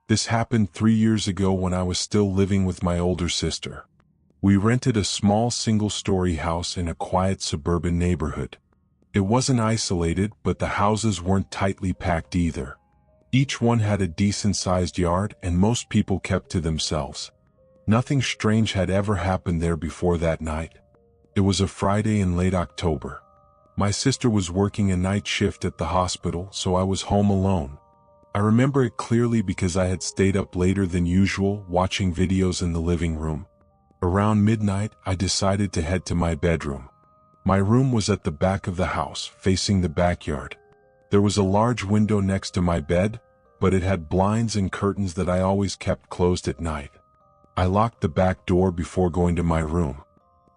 This happened 3 years ago when I was still living with my older sister. We rented a small single-story house in a quiet suburban neighborhood. It wasn't isolated, but the houses weren't tightly packed either. Each one had a decent-sized yard, and most people kept to themselves. Nothing strange had ever happened there before that night. It was a Friday in late October. My sister was working a night shift at the hospital, so I was home alone. I remember it clearly because I had stayed up later than usual, watching videos in the living room. Around midnight, I decided to head to my bedroom. My room was at the back of the house, facing the backyard. There was a large window next to my bed, but it had blinds and curtains that I always kept closed at night. I locked the back door before going to my room.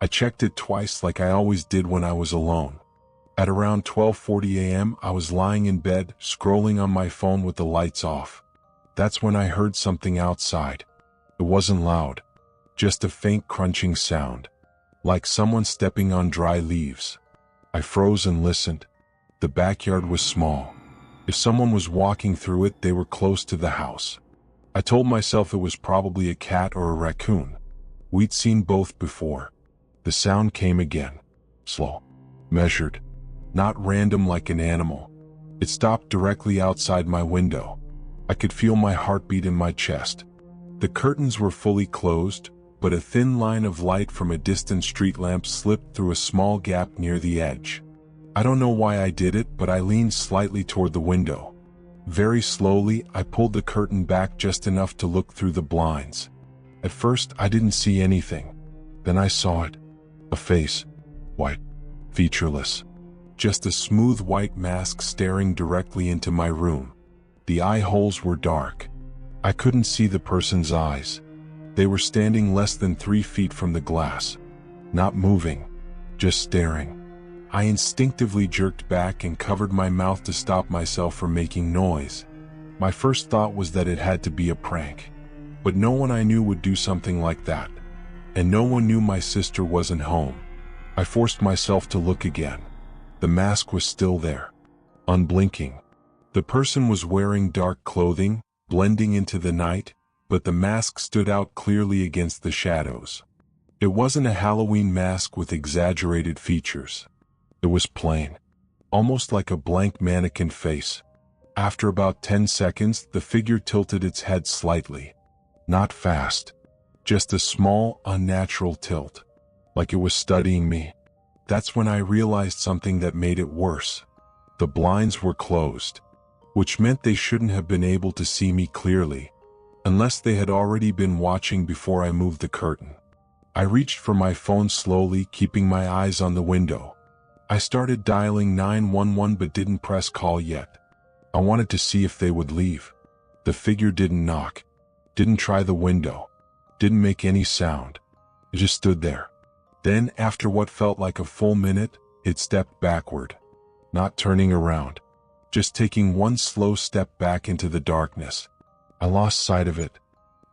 I checked it twice like I always did when I was alone. At around 12:40 a.m., I was lying in bed, scrolling on my phone with the lights off. That's when I heard something outside. It wasn't loud, just a faint crunching sound, like someone stepping on dry leaves. I froze and listened. The backyard was small. If someone was walking through it, they were close to the house. I told myself it was probably a cat or a raccoon. We'd seen both before. The sound came again. Slow. Measured. Not random like an animal. It stopped directly outside my window. I could feel my heartbeat in my chest. The curtains were fully closed, but a thin line of light from a distant street lamp slipped through a small gap near the edge. I don't know why I did it, but I leaned slightly toward the window. Very slowly, I pulled the curtain back just enough to look through the blinds. At first, I didn't see anything. Then I saw it. A face. White. Featureless. Just a smooth white mask staring directly into my room. The eye holes were dark. I couldn't see the person's eyes. They were standing less than 3 feet from the glass. Not moving. Just staring. I instinctively jerked back and covered my mouth to stop myself from making noise. My first thought was that it had to be a prank. But no one I knew would do something like that. And no one knew my sister wasn't home. I forced myself to look again. The mask was still there. Unblinking. The person was wearing dark clothing, blending into the night, but the mask stood out clearly against the shadows. It wasn't a Halloween mask with exaggerated features. It was plain, almost like a blank mannequin face. After about 10 seconds, the figure tilted its head slightly. Not fast, just a small, unnatural tilt, like it was studying me. That's when I realized something that made it worse. The blinds were closed, which meant they shouldn't have been able to see me clearly, unless they had already been watching before I moved the curtain. I reached for my phone slowly, keeping my eyes on the window. I started dialing 911 but didn't press call yet. I wanted to see if they would leave. The figure didn't knock, didn't try the window, didn't make any sound. It just stood there. Then, after what felt like a full minute, it stepped backward, not turning around, just taking one slow step back into the darkness. I lost sight of it.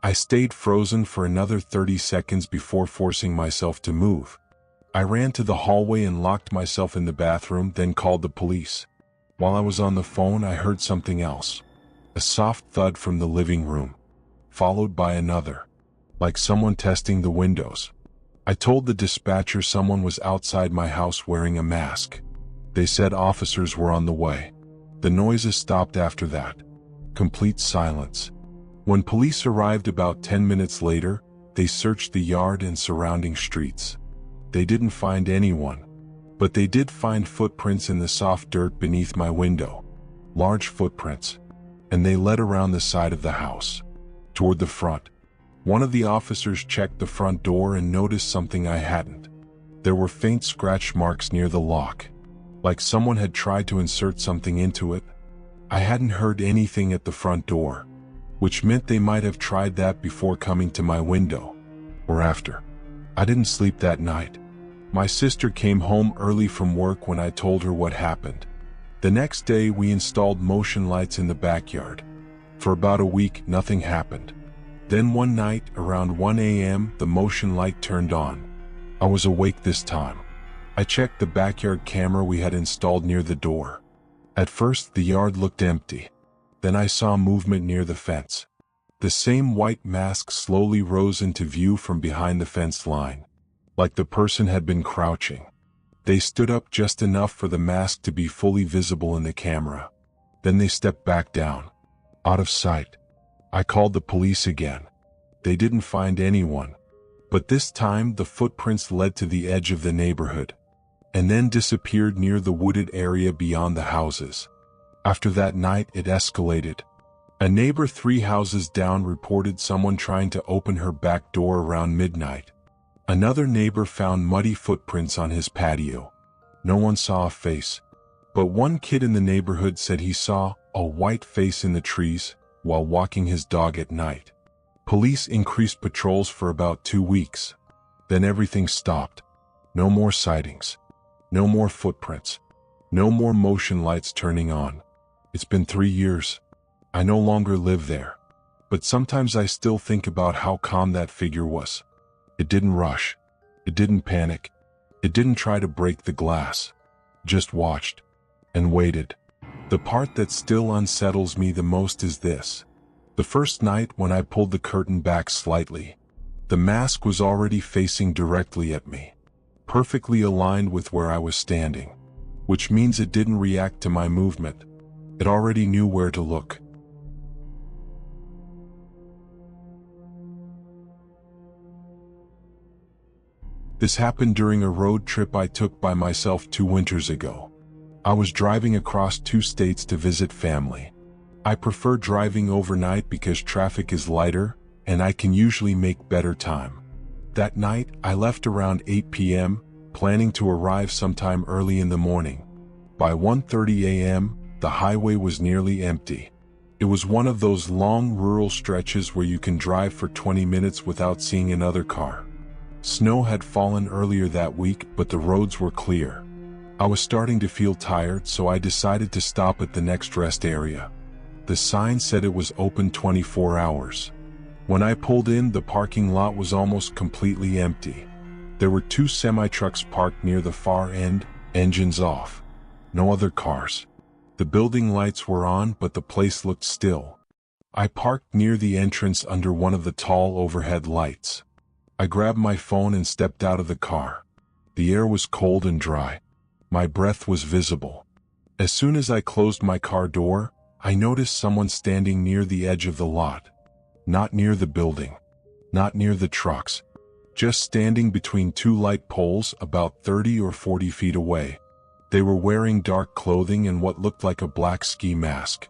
I stayed frozen for another 30 seconds before forcing myself to move. I ran to the hallway and locked myself in the bathroom, then called the police. While I was on the phone, I heard something else. A soft thud from the living room, followed by another, like someone testing the windows. I told the dispatcher someone was outside my house wearing a mask. They said officers were on the way. The noises stopped after that. Complete silence. When police arrived about 10 minutes later, they searched the yard and surrounding streets. They didn't find anyone, but they did find footprints in the soft dirt beneath my window. Large footprints, and they led around the side of the house, toward the front. One of the officers checked the front door and noticed something I hadn't. There were faint scratch marks near the lock, like someone had tried to insert something into it. I hadn't heard anything at the front door, which meant they might have tried that before coming to my window, or after. I didn't sleep that night. My sister came home early from work when I told her what happened. The next day, we installed motion lights in the backyard. For about a week, nothing happened. Then one night, around 1 a.m., the motion light turned on. I was awake this time. I checked the backyard camera we had installed near the door. At first, the yard looked empty. Then I saw movement near the fence. The same white mask slowly rose into view from behind the fence line, like the person had been crouching. They stood up just enough for the mask to be fully visible in the camera. Then they stepped back down, out of sight. I called the police again. They didn't find anyone, but this time the footprints led to the edge of the neighborhood, and then disappeared near the wooded area beyond the houses. After that night, it escalated. A neighbor 3 houses down reported someone trying to open her back door around midnight. Another neighbor found muddy footprints on his patio. No one saw a face, but one kid in the neighborhood said he saw a white face in the trees while walking his dog at night. Police increased patrols for about 2 weeks. Then everything stopped. No more sightings. No more footprints. No more motion lights turning on. It's been 3 years. I no longer live there. But sometimes I still think about how calm that figure was. It didn't rush. It didn't panic. It didn't try to break the glass. Just watched and waited. The part that still unsettles me the most is this. The first night when I pulled the curtain back slightly, the mask was already facing directly at me, perfectly aligned with where I was standing, which means it didn't react to my movement. It already knew where to look. This happened during a road trip I took by myself 2 winters ago. I was driving across 2 states to visit family. I prefer driving overnight because traffic is lighter and I can usually make better time. That night, I left around 8 p.m., planning to arrive sometime early in the morning. By 1:30 a.m., the highway was nearly empty. It was one of those long rural stretches where you can drive for 20 minutes without seeing another car. Snow had fallen earlier that week, but the roads were clear. I was starting to feel tired, so I decided to stop at the next rest area. The sign said it was open 24 hours. When I pulled in, the parking lot was almost completely empty. There were 2 semi-trucks parked near the far end, engines off. No other cars. The building lights were on, but the place looked still. I parked near the entrance under one of the tall overhead lights. I grabbed my phone and stepped out of the car. The air was cold and dry. My breath was visible. As soon as I closed my car door, I noticed someone standing near the edge of the lot. Not near the building. Not near the trucks. Just standing between 2 light poles about 30 or 40 feet away. They were wearing dark clothing and what looked like a black ski mask.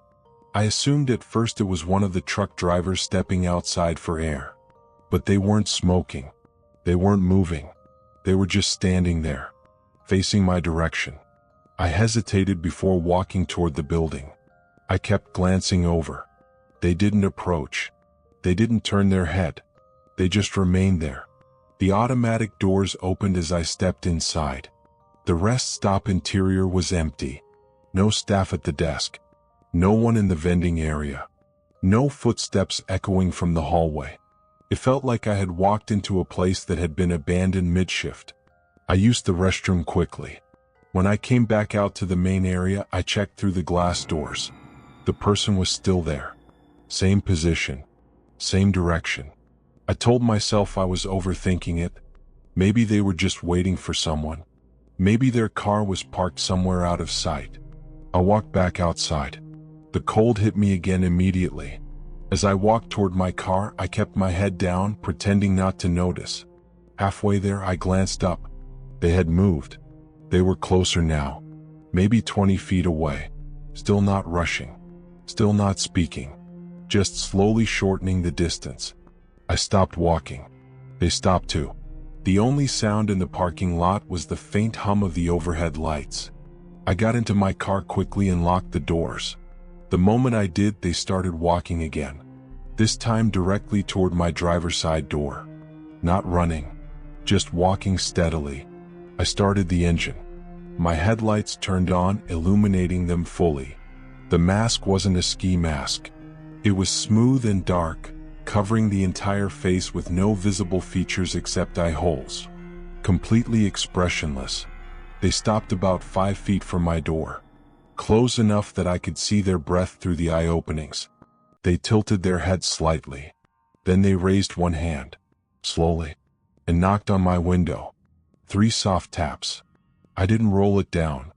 I assumed at first it was one of the truck drivers stepping outside for air. But they weren't smoking. They weren't moving. They were just standing there, facing my direction. I hesitated before walking toward the building. I kept glancing over. They didn't approach. They didn't turn their head. They just remained there. The automatic doors opened as I stepped inside. The rest stop interior was empty. No staff at the desk. No one in the vending area. No footsteps echoing from the hallway. It felt like I had walked into a place that had been abandoned mid-shift. I used the restroom quickly. When I came back out to the main area, I checked through the glass doors. The person was still there. Same position. Same direction. I told myself I was overthinking it. Maybe they were just waiting for someone. Maybe their car was parked somewhere out of sight. I walked back outside. The cold hit me again immediately. As I walked toward my car, I kept my head down, pretending not to notice. Halfway there, I glanced up. They had moved. They were closer now. Maybe 20 feet away. Still not rushing. Still not speaking. Just slowly shortening the distance. I stopped walking. They stopped too. The only sound in the parking lot was the faint hum of the overhead lights. I got into my car quickly and locked the doors. The moment I did, they started walking again. This time directly toward my driver's side door. Not running. Just walking steadily. I started the engine. My headlights turned on, illuminating them fully. The mask wasn't a ski mask. It was smooth and dark, covering the entire face with no visible features except eye holes. Completely expressionless. They stopped about 5 feet from my door. Close enough that I could see their breath through the eye openings. They tilted their heads slightly. Then they raised one hand, slowly, and knocked on my window. 3 soft taps. I didn't roll it down.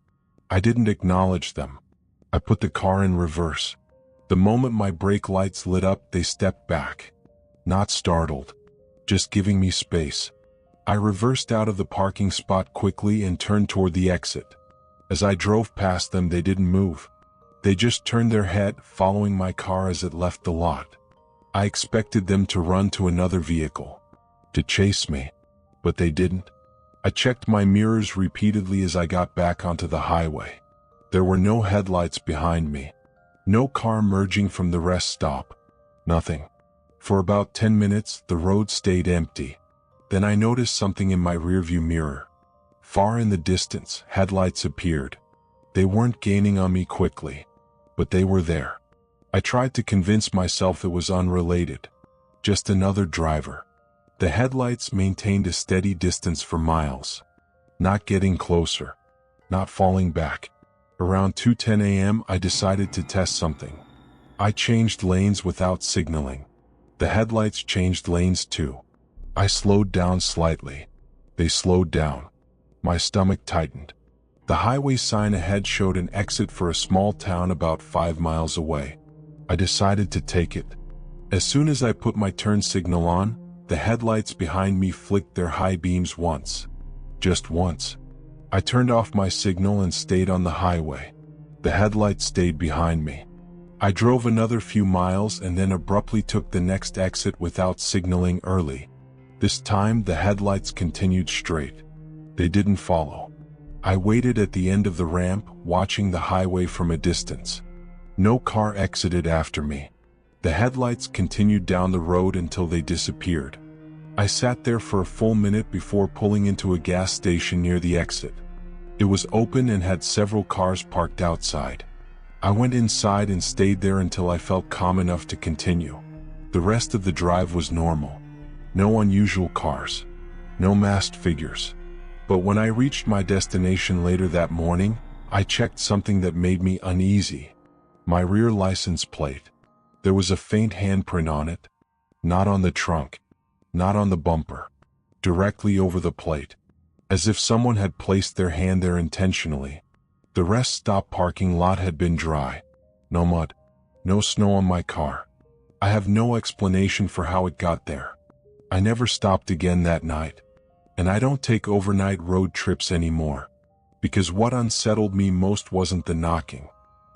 I didn't acknowledge them. I put the car in reverse. The moment my brake lights lit up, they stepped back. Not startled, just giving me space. I reversed out of the parking spot quickly and turned toward the exit. As I drove past them, they didn't move. They just turned their head, following my car as it left the lot. I expected them to run to another vehicle, to chase me, but they didn't. I checked my mirrors repeatedly as I got back onto the highway. There were no headlights behind me. No car merging from the rest stop. Nothing. For about 10 minutes, the road stayed empty. Then I noticed something in my rearview mirror. Far in the distance, headlights appeared. They weren't gaining on me quickly, but they were there. I tried to convince myself it was unrelated. Just another driver. The headlights maintained a steady distance for miles. Not getting closer. Not falling back. Around 2:10 a.m. I decided to test something. I changed lanes without signaling. The headlights changed lanes too. I slowed down slightly. They slowed down. My stomach tightened. The highway sign ahead showed an exit for a small town about 5 miles away. I decided to take it. As soon as I put my turn signal on, the headlights behind me flicked their high beams once. Just once. I turned off my signal and stayed on the highway. The headlights stayed behind me. I drove another few miles and then abruptly took the next exit without signaling early. This time the headlights continued straight. They didn't follow. I waited at the end of the ramp, watching the highway from a distance. No car exited after me. The headlights continued down the road until they disappeared. I sat there for a full minute before pulling into a gas station near the exit. It was open and had several cars parked outside. I went inside and stayed there until I felt calm enough to continue. The rest of the drive was normal. No unusual cars. No masked figures. But when I reached my destination later that morning, I checked something that made me uneasy. My rear license plate. There was a faint handprint on it. Not on the trunk. Not on the bumper. Directly over the plate. As if someone had placed their hand there intentionally. The rest stop parking lot had been dry. No mud. No snow on my car. I have no explanation for how it got there. I never stopped again that night. And I don't take overnight road trips anymore. Because what unsettled me most wasn't the knocking.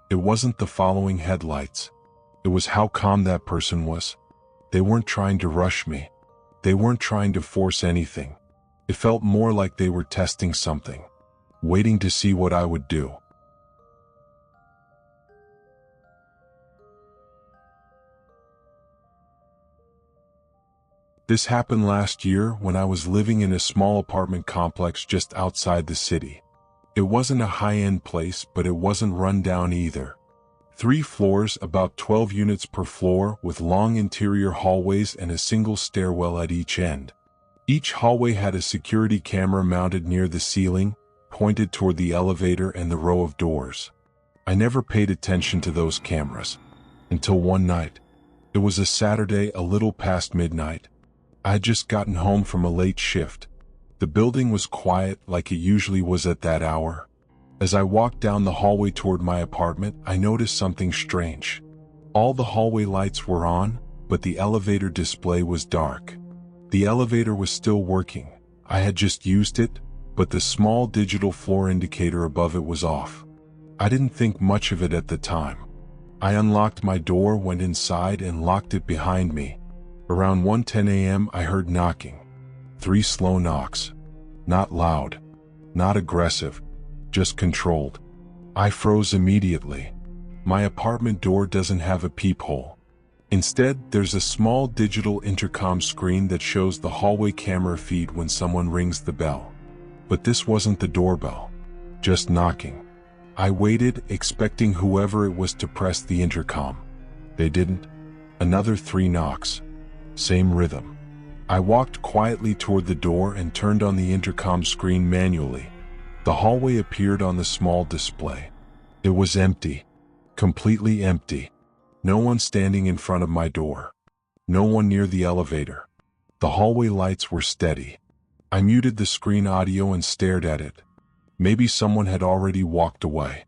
It wasn't the following headlights. It was how calm that person was. They weren't trying to rush me. They weren't trying to force anything. It felt more like they were testing something. Waiting to see what I would do. This happened last year when I was living in a small apartment complex just outside the city. It wasn't a high-end place, but it wasn't run down either. 3 floors, about 12 units per floor, with long interior hallways and a single stairwell at each end. Each hallway had a security camera mounted near the ceiling, pointed toward the elevator and the row of doors. I never paid attention to those cameras. Until one night. It was a Saturday, a little past midnight. I had just gotten home from a late shift. The building was quiet like it usually was at that hour. As I walked down the hallway toward my apartment, I noticed something strange. All the hallway lights were on, but the elevator display was dark. The elevator was still working. I had just used it, but the small digital floor indicator above it was off. I didn't think much of it at the time. I unlocked my door, went inside, and locked it behind me. Around 1:10 a.m. I heard knocking. 3 slow knocks. Not loud. Not aggressive. Just controlled. I froze immediately. My apartment door doesn't have a peephole. Instead, there's a small digital intercom screen that shows the hallway camera feed when someone rings the bell. But this wasn't the doorbell. Just knocking. I waited, expecting whoever it was to press the intercom. They didn't. Another 3 knocks. Same rhythm. I walked quietly toward the door and turned on the intercom screen manually. The hallway appeared on the small display. It was empty. Completely empty. No one standing in front of my door. No one near the elevator. The hallway lights were steady. I muted the screen audio and stared at it. Maybe someone had already walked away.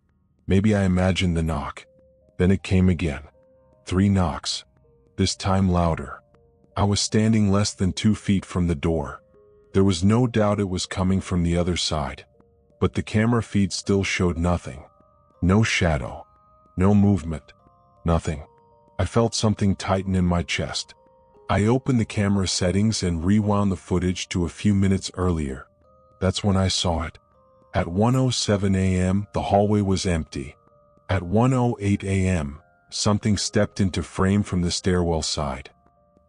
Maybe I imagined the knock. Then it came again. 3 knocks. This time louder. I was standing less than 2 feet from the door. There was no doubt it was coming from the other side. But the camera feed still showed nothing. No shadow. No movement. Nothing. I felt something tighten in my chest. I opened the camera settings and rewound the footage to a few minutes earlier. That's when I saw it. At 1:07 a.m., the hallway was empty. At 1:08 a.m., something stepped into frame from the stairwell side.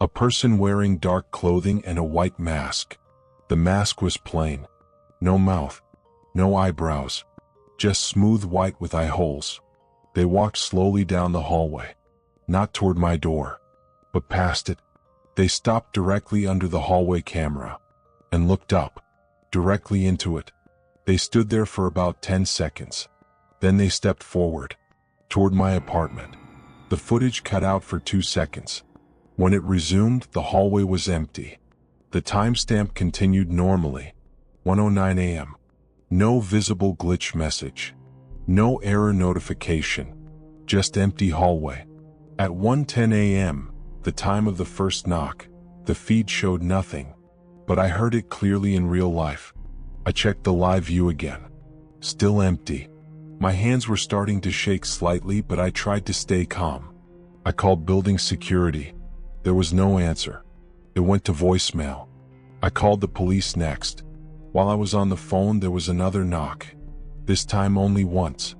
A person wearing dark clothing and a white mask. The mask was plain. No mouth. No eyebrows. Just smooth white with eye holes. They walked slowly down the hallway. Not toward my door, but past it. They stopped directly under the hallway camera and looked up, directly into it. They stood there for about 10 seconds. Then they stepped forward, toward my apartment. The footage cut out for 2 seconds. When it resumed, the hallway was empty. The timestamp continued normally. 1:09 a.m. No visible glitch message. No error notification. Just empty hallway. At 1:10 a.m., the time of the first knock, the feed showed nothing, but I heard it clearly in real life. I checked the live view again. Still empty. My hands were starting to shake slightly, but I tried to stay calm. I called building security. There was no answer. It went to voicemail. I called the police next. While I was on the phone, there was another knock. This time only once.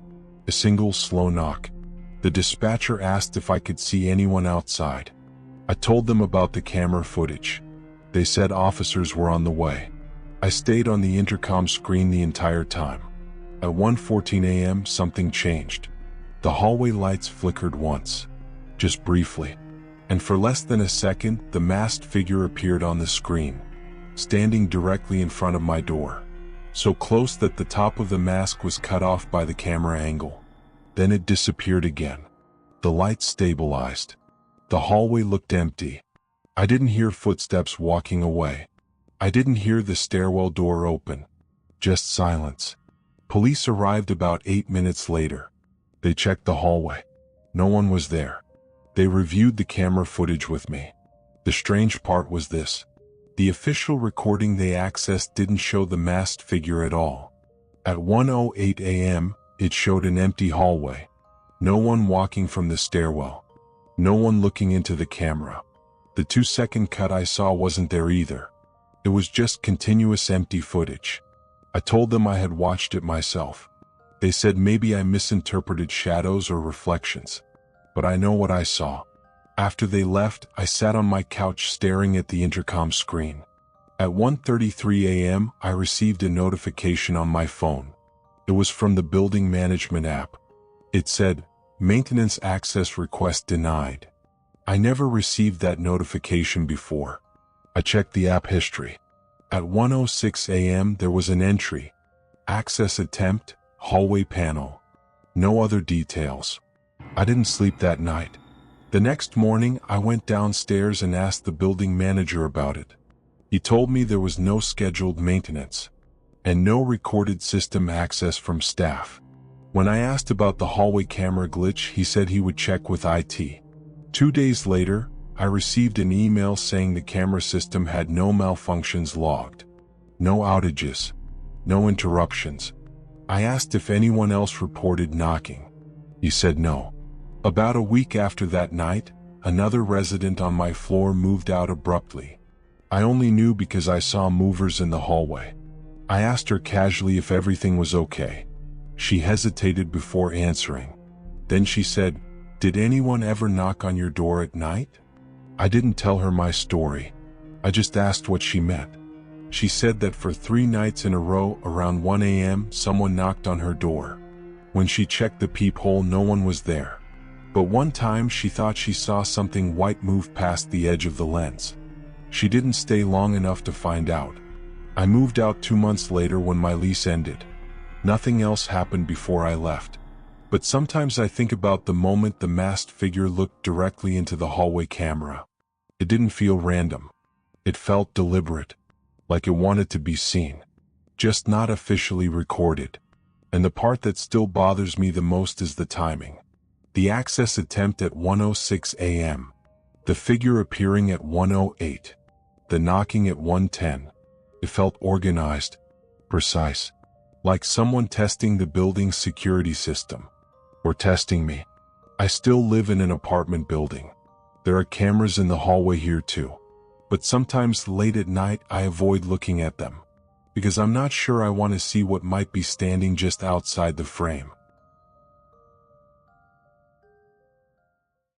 A single slow knock. The dispatcher asked if I could see anyone outside. I told them about the camera footage. They said officers were on the way. I stayed on the intercom screen the entire time. At 1:14 a.m., something changed. The hallway lights flickered once. Just briefly. And for less than a second, the masked figure appeared on the screen, standing directly in front of my door. So close that the top of the mask was cut off by the camera angle. Then it disappeared again. The lights stabilized. The hallway looked empty. I didn't hear footsteps walking away. I didn't hear the stairwell door open. Just silence. Police arrived about 8 minutes later. They checked the hallway. No one was there. They reviewed the camera footage with me. The strange part was this. The official recording they accessed didn't show the masked figure at all. At 1:08 a.m., it showed an empty hallway. No one walking from the stairwell. No one looking into the camera. The 2-second cut I saw wasn't there either. It was just continuous empty footage. I told them I had watched it myself. They said maybe I misinterpreted shadows or reflections. But I know what I saw. After they left, I sat on my couch staring at the intercom screen. At 1:33 a.m., I received a notification on my phone. It was from the building management app. It said, "Maintenance access request denied." I never received that notification before. I checked the app history. At 1:06 a.m., there was an entry. Access attempt, hallway panel. No other details. I didn't sleep that night. The next morning, I went downstairs and asked the building manager about it. He told me there was no scheduled maintenance and no recorded system access from staff. When I asked about the hallway camera glitch, he said he would check with IT. 2 days later, I received an email saying the camera system had no malfunctions logged, no outages, no interruptions. I asked if anyone else reported knocking. He said no. About a week after that night, another resident on my floor moved out abruptly. I only knew because I saw movers in the hallway. I asked her casually if everything was okay. She hesitated before answering. Then she said, "Did anyone ever knock on your door at night?" I didn't tell her my story. I just asked what she meant. She said that for 3 nights in a row around 1 a.m. someone knocked on her door. When she checked the peephole, no one was there. But one time she thought she saw something white move past the edge of the lens. She didn't stay long enough to find out. I moved out 2 months later when my lease ended. Nothing else happened before I left. But sometimes I think about the moment the masked figure looked directly into the hallway camera. It didn't feel random. It felt deliberate, like it wanted to be seen, just not officially recorded. And the part that still bothers me the most is the timing. The access attempt at 1:06 a.m., the figure appearing at 1:08, the knocking at 1:10. It felt organized, precise, like someone testing the building's security system. Or testing me. I still live in an apartment building. There are cameras in the hallway here too. But sometimes late at night I avoid looking at them, because I'm not sure I want to see what might be standing just outside the frame.